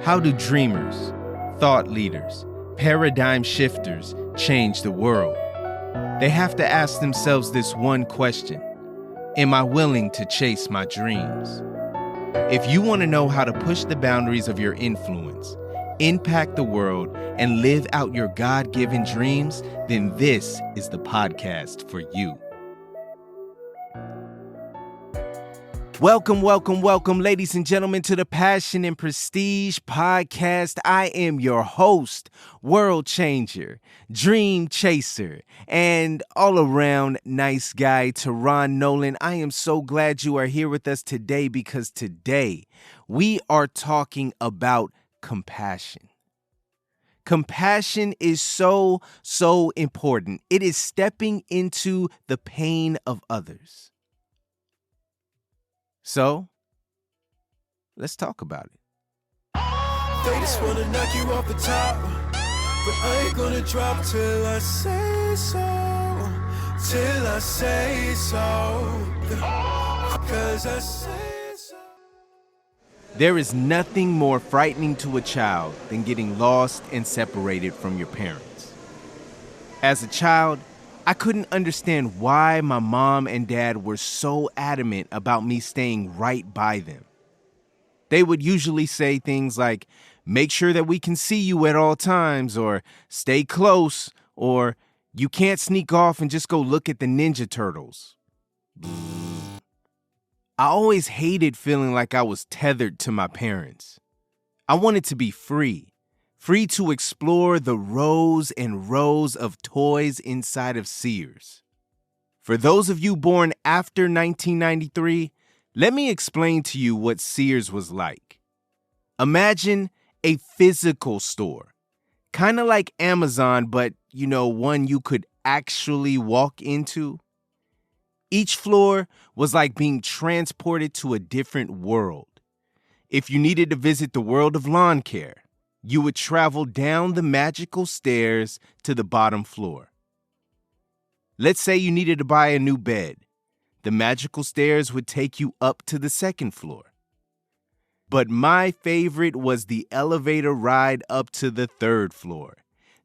How do dreamers, thought leaders, paradigm shifters change the world? They have to ask themselves this one question: am I willing to chase my dreams? If you want to know how to push the boundaries of your influence, impact the world, and live out your God-given dreams, then this is the podcast for you. Welcome, ladies and gentlemen, to the Passion and Prestige podcast. I am your host, world changer, dream chaser, and all-around nice guy, Teron Nolan. I am so glad you are here with us today because today we are talking about compassion. Compassion is so important. It is stepping into the pain of others. So, let's talk about it. They just wanna knock you off the top, but I ain't gonna drop till I say so, till I say so, 'cause I say so. There is nothing more frightening to a child than getting lost and separated from your parents. As a child, I couldn't understand why my mom and dad were so adamant about me staying right by them. They would usually say things like, make sure that we can see you at all times, or stay close, or you can't sneak off and just go look at the Ninja Turtles. I always hated feeling like I was tethered to my parents. I wanted to be free to explore the rows and rows of toys inside of Sears. For those of you born after 1993, let me explain to you what Sears was like. Imagine a physical store, kind of like Amazon, but one you could actually walk into. Each floor was like being transported to a different world. If you needed to visit the world of lawn care, you would travel down the magical stairs to the bottom floor. Let's say you needed to buy a new bed. The magical stairs would take you up to the second floor. But my favorite was the elevator ride up to the third floor.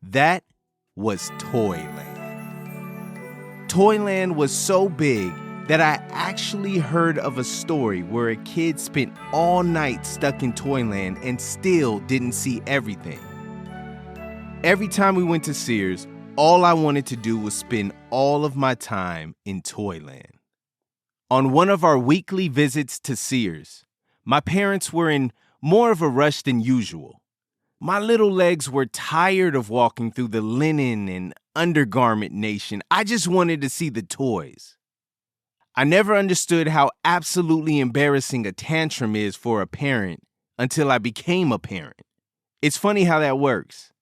That was Toyland. Toyland was so big that I actually heard of a story where a kid spent all night stuck in Toyland and still didn't see everything. Every time we went to Sears, all I wanted to do was spend all of my time in Toyland. On one of our weekly visits to Sears, my parents were in more of a rush than usual. My little legs were tired of walking through the linen and undergarment nation. I just wanted to see the toys. I never understood how absolutely embarrassing a tantrum is for a parent until I became a parent. It's funny how that works.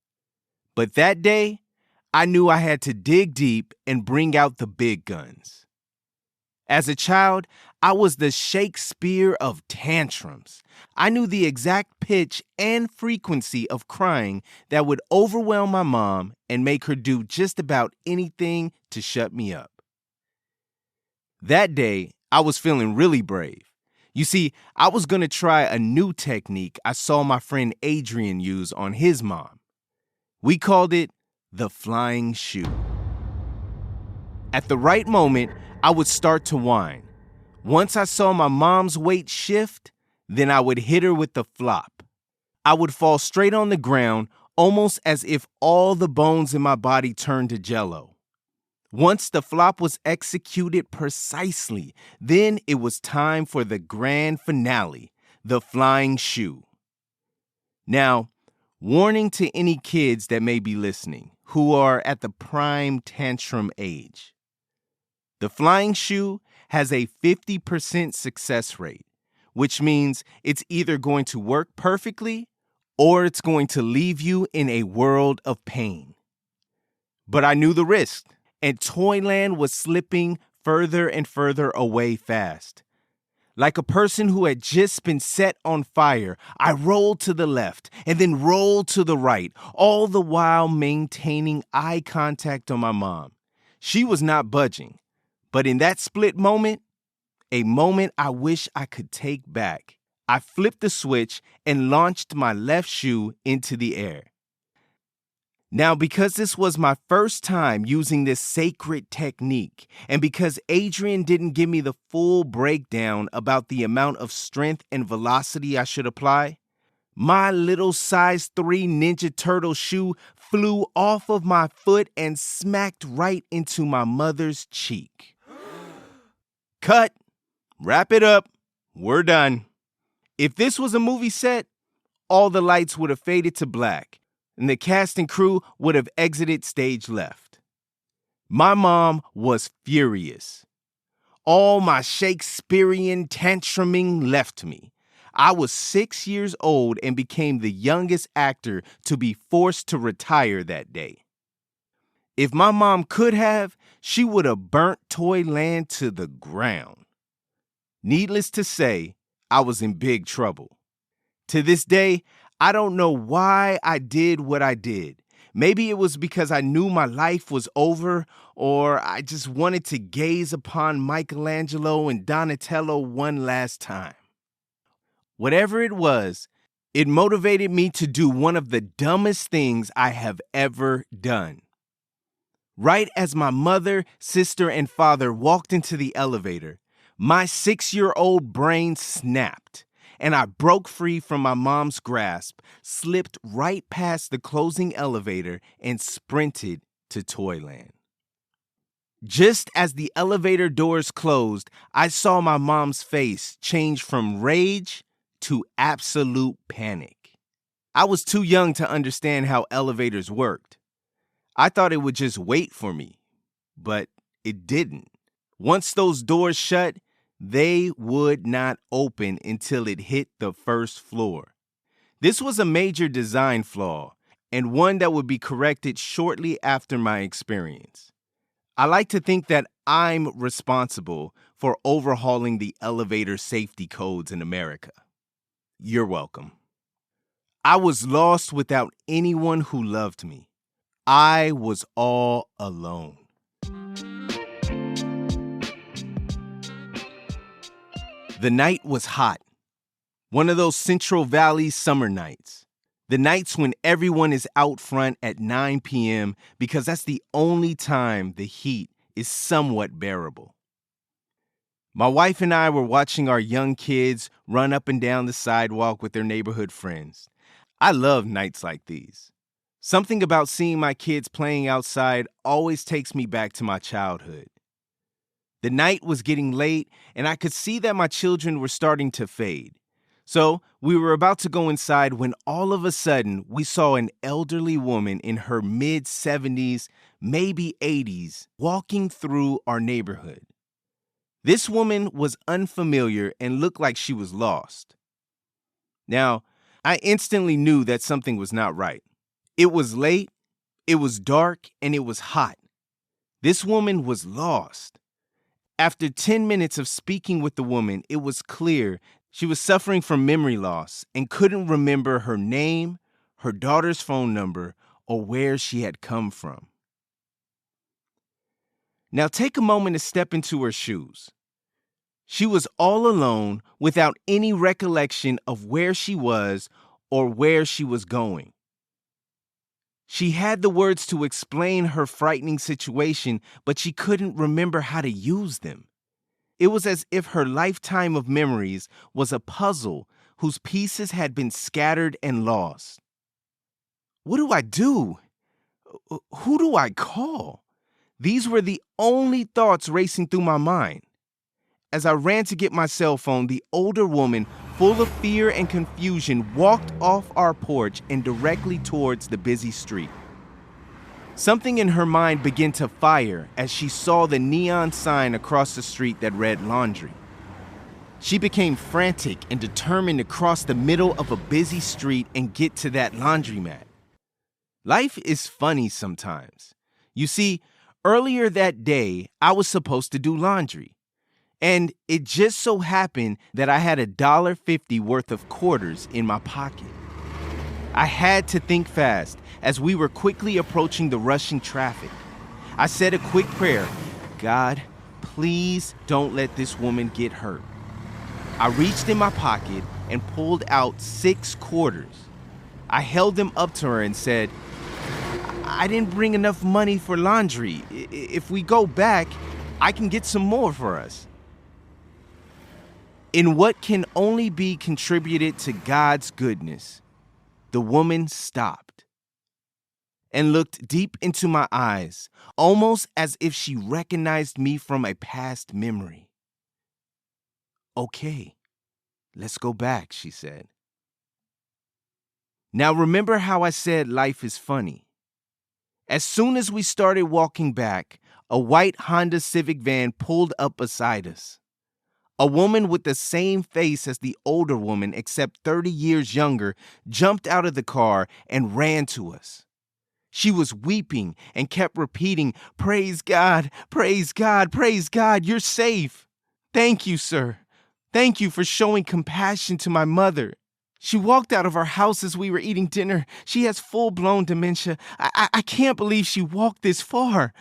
But that day, I knew I had to dig deep and bring out the big guns. As a child, I was the Shakespeare of tantrums. I knew the exact pitch and frequency of crying that would overwhelm my mom and make her do just about anything to shut me up. That day, I was feeling really brave. You see, I was going to try a new technique I saw my friend Adrian use on his mom. We called it the flying shoe. At the right moment, I would start to whine. Once I saw my mom's weight shift, then I would hit her with the flop. I would fall straight on the ground, almost as if all the bones in my body turned to jello. Once the flop was executed precisely, then it was time for the grand finale, the flying shoe. Now, warning to any kids that may be listening who are at the prime tantrum age. The flying shoe has a 50% success rate, which means it's either going to work perfectly or it's going to leave you in a world of pain. But I knew the risk. And Toyland was slipping further and further away fast. Like a person who had just been set on fire, I rolled to the left and then rolled to the right, all the while maintaining eye contact on my mom. She was not budging. But in that split moment, a moment I wish I could take back, I flipped the switch and launched my left shoe into the air. Now, because this was my first time using this sacred technique, and because Adrian didn't give me the full breakdown about the amount of strength and velocity I should apply, my little size 3 Ninja Turtle shoe flew off of my foot and smacked right into my mother's cheek. Cut. Wrap it up. We're done. If this was a movie set, all the lights would have faded to black, and the cast and crew would have exited stage left. My mom was furious. All my Shakespearean tantruming left me. I was 6 years old and became the youngest actor to be forced to retire that day. If my mom could have, she would have burnt Toyland to the ground. Needless to say, I was in big trouble. To this day, I don't know why I did what I did. Maybe it was because I knew my life was over, or I just wanted to gaze upon Michelangelo and Donatello one last time. Whatever it was, it motivated me to do one of the dumbest things I have ever done. Right as my mother, sister, and father walked into the elevator, my 6-year-old brain snapped, and I broke free from my mom's grasp, slipped right past the closing elevator, and sprinted to Toyland. Just as the elevator doors closed, I saw my mom's face change from rage to absolute panic. I was too young to understand how elevators worked. I thought it would just wait for me, but it didn't. Once those doors shut, they would not open until it hit the first floor. This was a major design flaw, and one that would be corrected shortly after my experience. I like to think that I'm responsible for overhauling the elevator safety codes in America. You're welcome. I was lost without anyone who loved me. I was all alone. The night was hot. One of those Central Valley summer nights. The nights when everyone is out front at 9 p.m. because that's the only time the heat is somewhat bearable. My wife and I were watching our young kids run up and down the sidewalk with their neighborhood friends. I love nights like these. Something about seeing my kids playing outside always takes me back to my childhood. The night was getting late, and I could see that my children were starting to fade. So we were about to go inside when all of a sudden we saw an elderly woman in her mid-70s, maybe 80s, walking through our neighborhood. This woman was unfamiliar and looked like she was lost. Now, I instantly knew that something was not right. It was late, it was dark, and it was hot. This woman was lost. After 10 minutes of speaking with the woman, it was clear she was suffering from memory loss and couldn't remember her name, her daughter's phone number, or where she had come from. Now take a moment to step into her shoes. She was all alone without any recollection of where she was or where she was going. She had the words to explain her frightening situation, but she couldn't remember how to use them. It was as if her lifetime of memories was a puzzle whose pieces had been scattered and lost. What do I do? Who do I call? These were the only thoughts racing through my mind. As I ran to get my cell phone, the older woman, full of fear and confusion, walked off our porch and directly towards the busy street. Something in her mind began to fire as she saw the neon sign across the street that read laundry. She became frantic and determined to cross the middle of a busy street and get to that laundromat. Life is funny sometimes. You see, earlier that day, I was supposed to do laundry. And it just so happened that I had $1.50 worth of quarters in my pocket. I had to think fast as we were quickly approaching the rushing traffic. I said a quick prayer, God, please don't let this woman get hurt. I reached in my pocket, and pulled out 6 quarters. I held them up to her and said, "I didn't bring enough money for laundry. If we go back, I can get some more for us." In what can only be contributed to God's goodness, the woman stopped and looked deep into my eyes, almost as if she recognized me from a past memory. "Okay, let's go back," she said. Now remember how I said life is funny? As soon as we started walking back, a white Honda Civic van pulled up beside us. A woman with the same face as the older woman, except 30 years younger, jumped out of the car and ran to us. She was weeping and kept repeating, "Praise God, praise God, praise God, you're safe. Thank you, sir. Thank you for showing compassion to my mother. She walked out of our house as we were eating dinner. She has full-blown dementia. I can't believe she walked this far.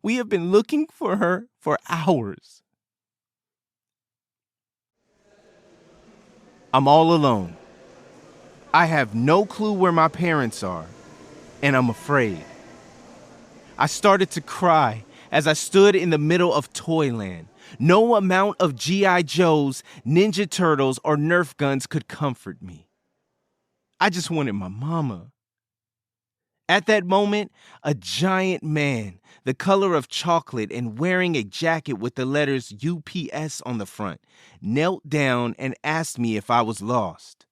We have been looking for her for hours." I'm all alone. I have no clue where my parents are, and I'm afraid. I started to cry as I stood in the middle of Toyland. No amount of G.I. Joes, Ninja Turtles, or Nerf guns could comfort me. I just wanted my mama. At that moment, a giant man, the color of chocolate and wearing a jacket with the letters UPS on the front, knelt down and asked me if I was lost.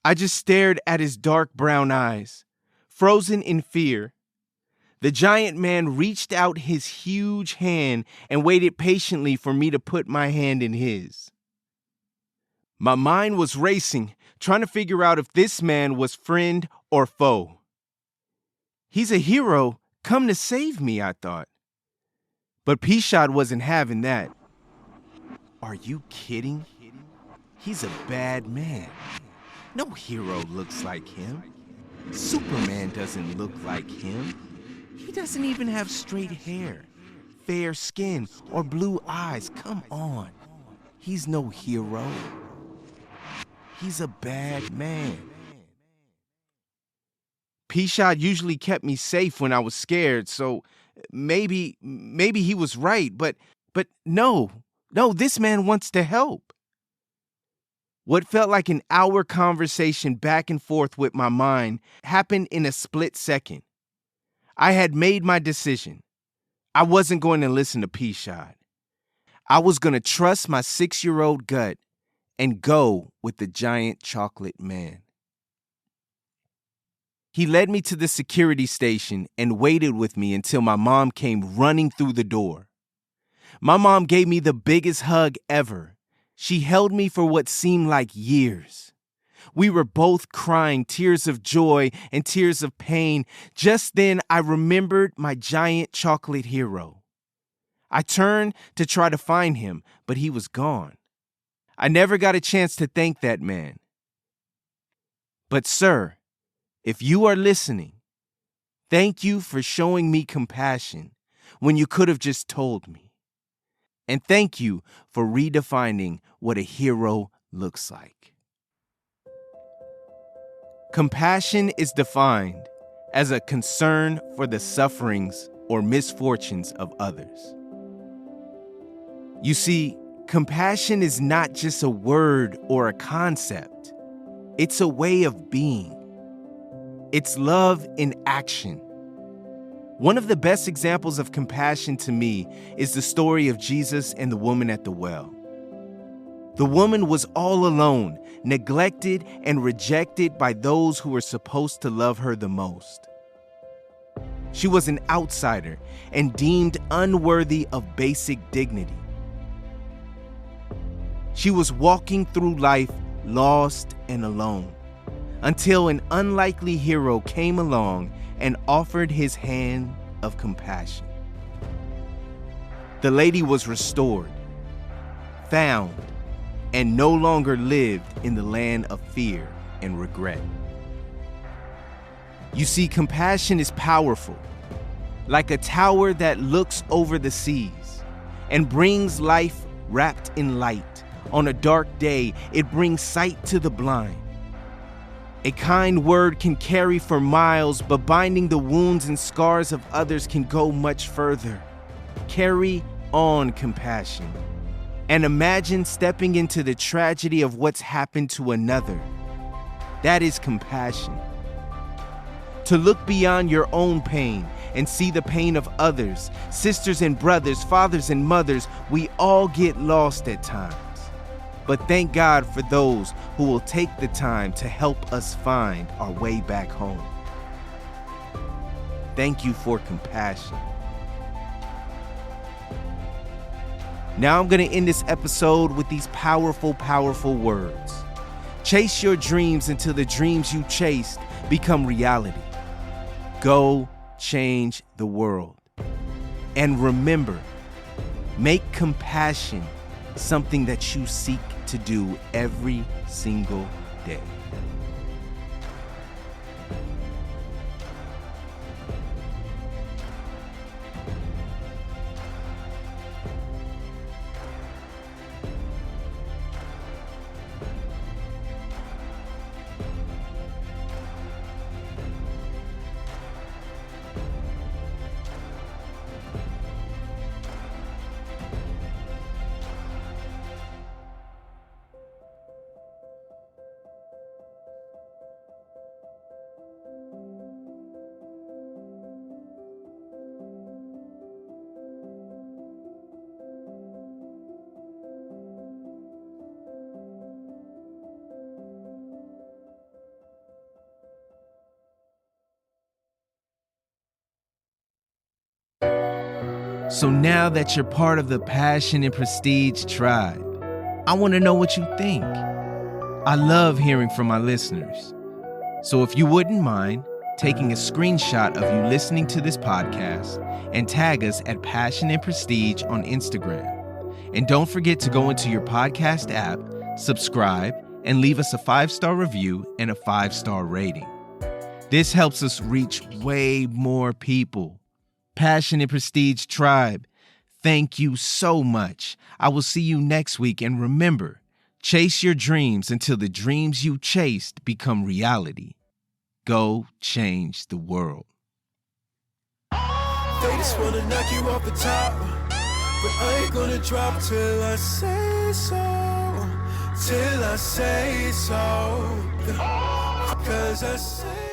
I just stared at his dark brown eyes, frozen in fear. The giant man reached out his huge hand and waited patiently for me to put my hand in his. My mind was racing, trying to figure out if this man was friend or foe. He's a hero, come to save me, I thought. But P-Shot wasn't having that. "Are you kidding? He's a bad man. No hero looks like him. Superman doesn't look like him. He doesn't even have straight hair, fair skin, or blue eyes. Come on. He's no hero. He's a bad man." P-Shot usually kept me safe when I was scared, so maybe he was right, but no, this man wants to help. What felt like an hour conversation back and forth with my mind happened in a split second. I had made my decision. I wasn't going to listen to P-Shot. I was going to trust my 6-year-old gut and go with the giant chocolate man. He led me to the security station and waited with me until my mom came running through the door. My mom gave me the biggest hug ever. She held me for what seemed like years. We were both crying tears of joy and tears of pain. Just then, I remembered my giant chocolate hero. I turned to try to find him, but he was gone. I never got a chance to thank that man. But sir, if you are listening, thank you for showing me compassion when you could have just told me. And thank you for redefining what a hero looks like. Compassion is defined as a concern for the sufferings or misfortunes of others. You see, compassion is not just a word or a concept. It's a way of being. It's love in action. One of the best examples of compassion to me is the story of Jesus and the woman at the well. The woman was all alone, neglected and rejected by those who were supposed to love her the most. She was an outsider and deemed unworthy of basic dignity. She was walking through life lost and alone, until an unlikely hero came along and offered his hand of compassion. The lady was restored, found, and no longer lived in the land of fear and regret. You see, compassion is powerful, like a tower that looks over the seas and brings life wrapped in light On a dark day, it brings sight to the blind. A kind word can carry for miles, but binding the wounds and scars of others can go much further. Carry on compassion. And imagine stepping into the tragedy of what's happened to another. That is compassion. To look beyond your own pain and see the pain of others, sisters and brothers, fathers and mothers, we all get lost at times. But thank God for those who will take the time to help us find our way back home. Thank you for compassion. Now I'm going to end this episode with these powerful, powerful words. Chase your dreams until the dreams you chased become reality. Go change the world. And remember, make compassion something that you seek to do every single day. So now that you're part of the Passion and Prestige tribe, I want to know what you think. I love hearing from my listeners. So if you wouldn't mind taking a screenshot of you listening to this podcast and tag us at Passion and Prestige on Instagram. And don't forget to go into your podcast app, subscribe, and leave us a 5-star review and a 5-star rating. This helps us reach way more people. Passion and Prestige tribe, thank you so much. I will see you next week, and remember, chase your dreams until the dreams you chased become reality. Go change the world. They just wanna knock you off the top, but I ain't gonna drop till I say so. Till I say so. 'Cause I say